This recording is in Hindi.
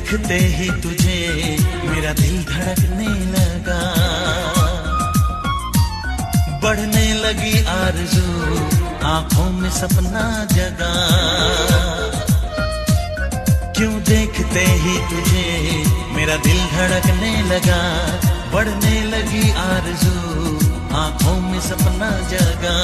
देखते ही तुझे मेरा दिल धड़कने लगा, बढ़ने लगी आरज़ू आंखों में सपना जगा। क्यों देखते ही तुझे मेरा दिल धड़कने लगा, बढ़ने लगी आरज़ू आंखों में सपना जगा।